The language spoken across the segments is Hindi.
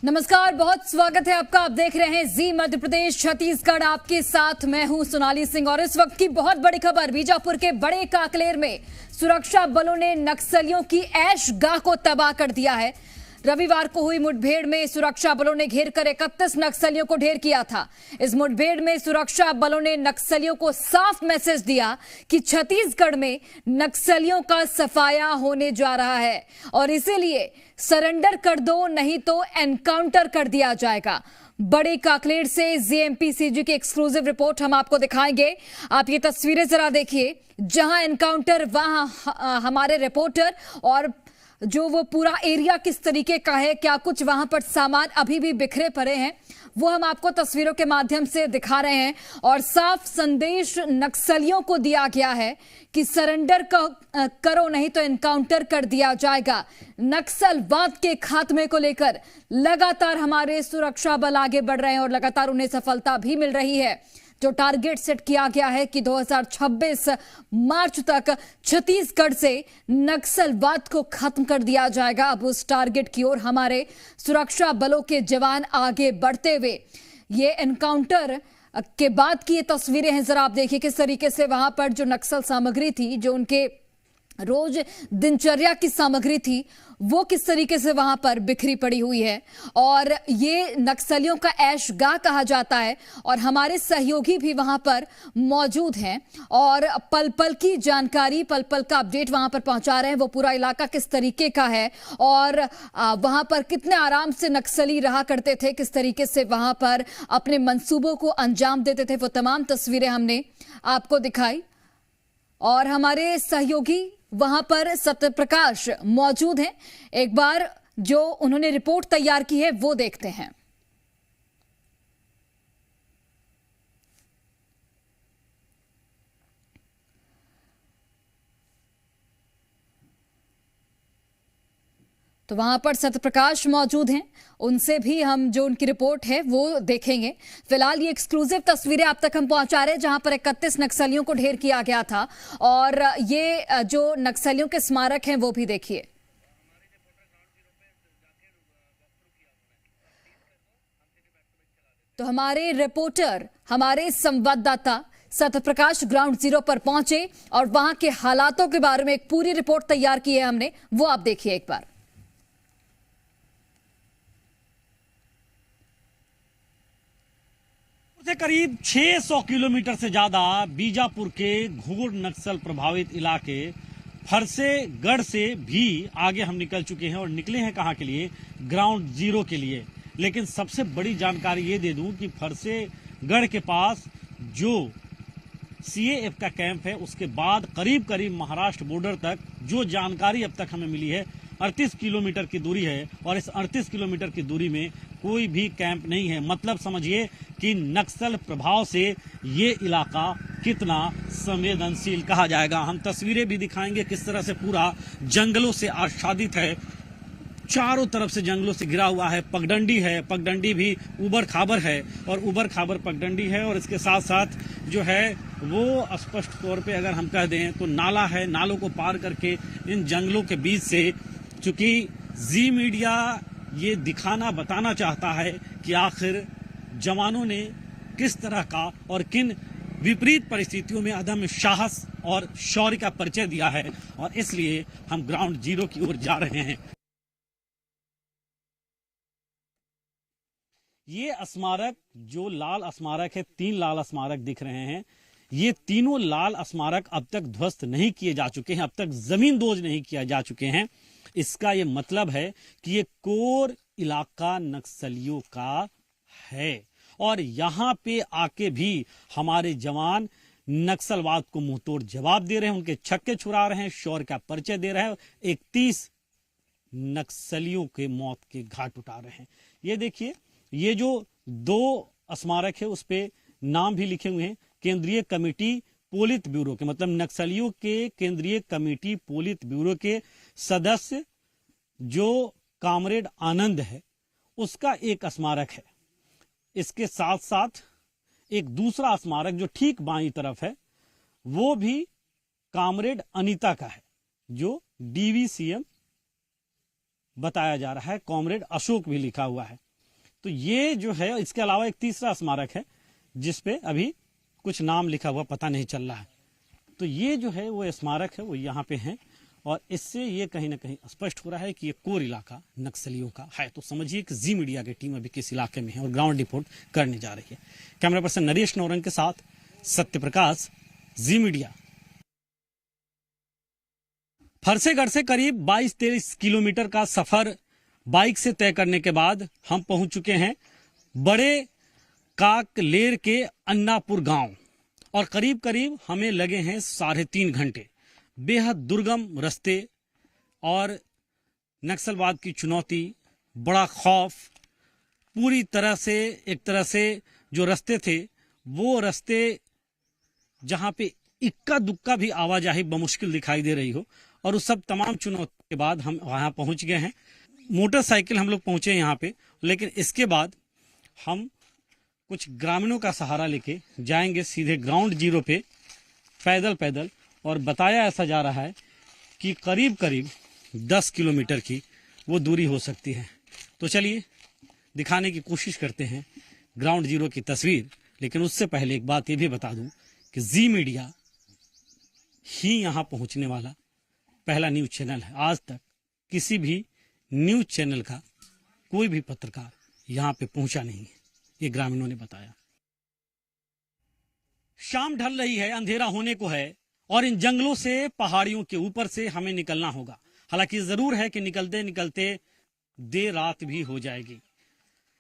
नमस्कार, बहुत स्वागत है आपका। आप देख रहे हैं जी मध्य प्रदेश छत्तीसगढ़। आपके साथ मैं हूं सोनाली सिंह और इस वक्त की बहुत बड़ी खबर। बीजापुर के बड़े काकलेर में सुरक्षा बलों ने नक्सलियों की ऐशगाह को तबाह कर दिया है। रविवार को हुई मुठभेड़ में सुरक्षा बलों ने घेरकर 31 नक्सलियों को ढेर किया था। इस मुठभेड़ में सुरक्षा बलों ने नक्सलियों को साफ मैसेज दिया कि छत्तीसगढ़ में नक्सलियों का सफाया होने जा रहा है और इसीलिए सरेंडर कर दो, नहीं तो एनकाउंटर कर दिया जाएगा। बड़े काकलेर से जीएमपी-सीजी की एक्सक्लूसिव रिपोर्ट हम आपको दिखाएंगे। आप ये तस्वीरें जरा देखिए, जहां एनकाउंटर वहां हमारे रिपोर्टर, और जो वो पूरा एरिया किस तरीके का है, क्या कुछ वहां पर सामान अभी भी बिखरे पड़े हैं, वो हम आपको तस्वीरों के माध्यम से दिखा रहे हैं। और साफ संदेश नक्सलियों को दिया गया है कि सरेंडर करो, नहीं तो एनकाउंटर कर दिया जाएगा। नक्सलवाद के खात्मे को लेकर लगातार हमारे सुरक्षा बल आगे बढ़ रहे हैं और लगातार उन्हें सफलता भी मिल रही है। जो टारगेट सेट किया गया है कि 2026 मार्च तक छत्तीसगढ़ से नक्सलवाद को खत्म कर दिया जाएगा, अब उस टारगेट की ओर हमारे सुरक्षा बलों के जवान आगे बढ़ते हुए। ये एनकाउंटर के बाद की ये तस्वीरें हैं, जरा आप देखिए किस तरीके से वहां पर जो नक्सल सामग्री थी, जो उनके रोज दिनचर्या की सामग्री थी, वो किस तरीके से वहां पर बिखरी पड़ी हुई है। और ये नक्सलियों का ऐशगाह कहा जाता है और हमारे सहयोगी भी वहां पर मौजूद हैं और पल पल की जानकारी, पल पल का अपडेट वहां पर पहुंचा रहे हैं। वो पूरा इलाका किस तरीके का है और वहां पर कितने आराम से नक्सली रहा करते थे, किस तरीके से वहां पर अपने मंसूबों को अंजाम देते थे, वो तमाम तस्वीरें हमने आपको दिखाई। और हमारे सहयोगी वहां पर सत्यप्रकाश मौजूद हैं। एक बार जो उन्होंने रिपोर्ट तैयार की है वो देखते हैं। तो वहां पर सत्यप्रकाश मौजूद हैं, उनसे भी हम जो उनकी रिपोर्ट है वो देखेंगे। फिलहाल ये एक्सक्लूसिव तस्वीरें आप तक हम पहुंचा रहे हैं, जहां पर 31 नक्सलियों को ढेर किया गया था और ये जो नक्सलियों के स्मारक हैं वो भी देखिए। तो हमारे रिपोर्टर, हमारे संवाददाता सत्यप्रकाश ग्राउंड जीरो पर पहुंचे और वहां के हालातों के बारे में एक पूरी रिपोर्ट तैयार की है हमने, वो आप देखिए एक बार। से करीब 600 किलोमीटर से ज्यादा बीजापुर के घूर नक्सल प्रभावित इलाके फरसेगढ़ से भी आगे हम निकल चुके हैं और निकले हैं कहां के लिए? ग्राउंड जीरो के लिए। लेकिन सबसे बड़ी जानकारी ये दे दूं कि फरसेगढ़ के पास जो सीएएफ का कैंप है, उसके बाद करीब करीब महाराष्ट्र बॉर्डर तक जो जानकारी अब तक हमें मिली है 38 किलोमीटर की दूरी है और इस 38 किलोमीटर की दूरी में कोई भी कैंप नहीं है। मतलब समझिए कि नक्सल प्रभाव से ये इलाका कितना संवेदनशील कहा जाएगा। हम तस्वीरें भी दिखाएंगे किस तरह से पूरा जंगलों से आच्छादित है, चारों तरफ से जंगलों से घिरा हुआ है। पगडंडी है, पगडंडी भी उबड़ खाबड़ है और उबड़ खाबड़ पगडंडी है और इसके साथ साथ जो है वो स्पष्ट तौर पे अगर हम कह दें तो नाला है। नालों को पार करके इन जंगलों के बीच से, चूंकि जी मीडिया ये दिखाना बताना चाहता है कि आखिर जवानों ने किस तरह का और किन विपरीत परिस्थितियों में अदम्य साहस और शौर्य का परिचय दिया है, और इसलिए हम ग्राउंड जीरो की ओर जा रहे हैं। ये स्मारक, जो लाल स्मारक है, 3 लाल स्मारक दिख रहे हैं, ये तीनों लाल स्मारक अब तक ध्वस्त नहीं किए जा चुके हैं, अब तक जमीन दोज नहीं किया जा चुके हैं। इसका ये मतलब है कि ये कोर इलाका नक्सलियों का है और यहां पे आके भी हमारे जवान नक्सलवाद को मुंहतोड़ जवाब दे रहे हैं, उनके छक्के छुड़ा रहे हैं, शौर्य का परिचय दे रहे हैं, 31 नक्सलियों के मौत के घाट उठा रहे हैं। ये देखिए, ये जो 2 स्मारक है उस पे नाम भी लिखे हुए हैं, केंद्रीय कमेटी पोलित ब्यूरो के, मतलब नक्सलियों के केंद्रीय कमेटी पोलित ब्यूरो के सदस्य जो कामरेड आनंद है, उसका एक स्मारक है। इसके साथ साथ एक दूसरा स्मारक जो ठीक बाईं तरफ है, वो भी कामरेड अनीता का है, जो डीवीसीएम बताया जा रहा है। कॉमरेड अशोक भी लिखा हुआ है। तो ये जो है, इसके अलावा एक तीसरा स्मारक है जिसपे अभी कुछ नाम लिखा हुआ पता नहीं चल रहा है। तो ये जो है वो स्मारक है, वो यहाँ पे है, और इससे ये कहीं ना कहीं स्पष्ट हो रहा है कि ये कोर इलाका नक्सलियों का है। तो समझिए कि जी मीडिया की टीम अभी किस इलाके में है और ग्राउंड रिपोर्ट करने जा रही है। कैमरा पर्सन नरेश नौरंग के साथ सत्यप्रकाश, जी मीडिया। फरसेगढ़ से करीब 22-23 किलोमीटर का सफर बाइक से तय करने के बाद हम पहुंच चुके हैं बड़े काकलेर के अन्नापुर गांव, और करीब करीब हमें लगे हैं 3.5 घंटे। बेहद दुर्गम रास्ते और नक्सलवाद की चुनौती, बड़ा खौफ, पूरी तरह से एक तरह से जो रास्ते थे वो रास्ते जहां पे इक्का दुक्का भी आवाजाही बमुश्किल दिखाई दे रही हो, और उस सब तमाम चुनौती के बाद हम वहां पहुंच गए हैं। मोटरसाइकिल हम लोग पहुंचे यहाँ पे, लेकिन इसके बाद हम कुछ ग्रामीणों का सहारा लेके जाएंगे सीधे ग्राउंड जीरो पे पैदल पैदल, और बताया ऐसा जा रहा है कि करीब करीब 10 किलोमीटर की वो दूरी हो सकती है। तो चलिए दिखाने की कोशिश करते हैं ग्राउंड जीरो की तस्वीर। लेकिन उससे पहले एक बात ये भी बता दूं कि जी मीडिया ही यहाँ पहुँचने वाला पहला न्यूज चैनल है। आज तक किसी भी न्यूज चैनल का कोई भी पत्रकार यहाँ पे पहुंचा नहीं है, ये ग्रामीणों ने बताया। शाम ढल रही है, अंधेरा होने को है, और इन जंगलों से, पहाड़ियों के ऊपर से हमें निकलना होगा। हालांकि जरूर है कि निकलते निकलते देर रात भी हो जाएगी,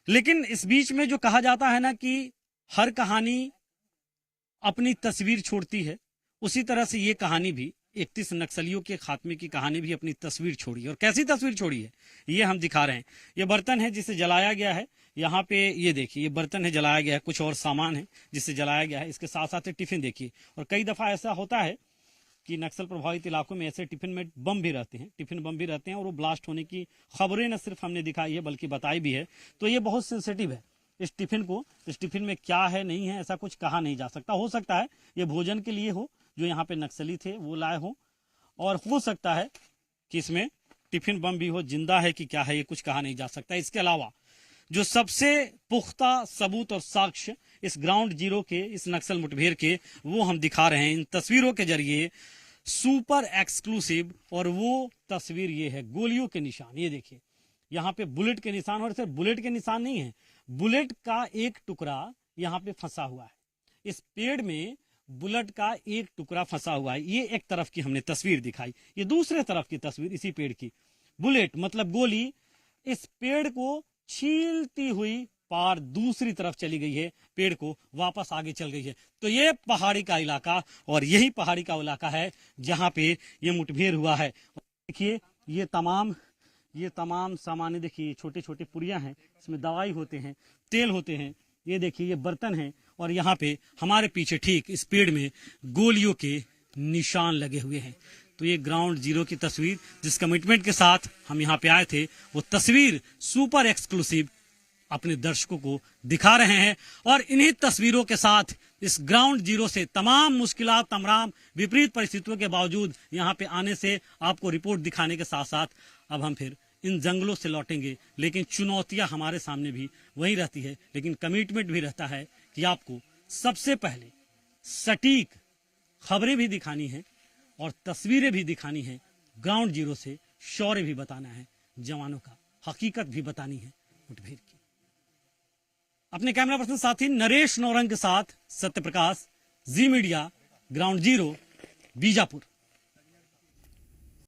लेकिन इस बीच में जो कहा जाता है ना कि हर कहानी अपनी तस्वीर छोड़ती है, उसी तरह से ये कहानी भी 31 नक्सलियों के खात्मे की कहानी भी अपनी तस्वीर छोड़ी है। और कैसी तस्वीर छोड़ी है ये हम दिखा रहे हैं। ये बर्तन है जिसे जलाया गया है, यहाँ पे ये देखिए, ये बर्तन है जलाया गया है, कुछ और सामान है जिसे जलाया गया है। इसके साथ साथ टिफिन देखिए, और कई दफा ऐसा होता है कि नक्सल प्रभावित इलाकों में ऐसे टिफिन में बम भी रहते हैं, टिफिन बम भी रहते हैं, और वो ब्लास्ट होने की खबरें न सिर्फ हमने दिखाई है बल्कि बताई भी है। तो ये बहुत सेंसिटिव है। इस टिफिन में क्या है नहीं है ऐसा कुछ कहा नहीं जा सकता। हो सकता है ये भोजन के लिए हो, जो यहाँ पे नक्सली थे वो लाए हो, और हो सकता है कि इसमें टिफिन बम भी हो। जिंदा है कि क्या है ये कुछ कहा नहीं जा सकता। इसके अलावा जो सबसे पुख्ता सबूत और साक्ष्य इस ग्राउंड जीरो के, इस नक्सल मुठभेड़ के, वो हम दिखा रहे हैं इन तस्वीरों के जरिए, सुपर एक्सक्लूसिव। और वो तस्वीर ये है, गोलियों के निशान। ये देखिए यहाँ पे बुलेट के निशान, और सिर्फ बुलेट के निशान नहीं है, बुलेट का एक टुकड़ा यहाँ पे फंसा हुआ है। इस पेड़ में बुलेट का एक टुकड़ा फंसा हुआ है। ये एक तरफ की हमने तस्वीर दिखाई, ये दूसरे तरफ की तस्वीर इसी पेड़ की। बुलेट मतलब गोली इस पेड़ को छीलती हुई पार दूसरी तरफ चली गई है, पेड़ को वापस आगे चल गई है। तो ये पहाड़ी का इलाका, और यही पहाड़ी का इलाका है जहां पे ये मुठभेड़ हुआ है। देखिए ये तमाम सामान देखिए, छोटे छोटे पुड़ियां हैं, इसमें दवाई होते हैं, तेल होते हैं। ये देखिए ये बर्तन है, और यहाँ पे हमारे पीछे ठीक इस पेड़ में गोलियों के निशान लगे हुए हैं। तो ये ग्राउंड जीरो की तस्वीर, जिस कमिटमेंट के साथ हम यहाँ पे आए थे, वो तस्वीर सुपर एक्सक्लूसिव अपने दर्शकों को दिखा रहे हैं। और इन्हीं तस्वीरों के साथ इस ग्राउंड जीरो से तमाम मुश्किलात, तमाम विपरीत परिस्थितियों के बावजूद यहाँ पे आने से, आपको रिपोर्ट दिखाने के साथ साथ अब हम फिर इन जंगलों से लौटेंगे। लेकिन चुनौतियां हमारे सामने भी वही रहती है, लेकिन कमिटमेंट भी रहता है कि आपको सबसे पहले सटीक खबरें भी दिखानी है और तस्वीरें भी दिखानी है। ग्राउंड जीरो से शौर्य भी बताना है जवानों का, हकीकत भी बतानी है मुठभेड़ की। अपने कैमरा पर्सन साथी नरेश नौरंग के साथ सत्यप्रकाश, जी मीडिया, ग्राउंड जीरो, बीजापुर।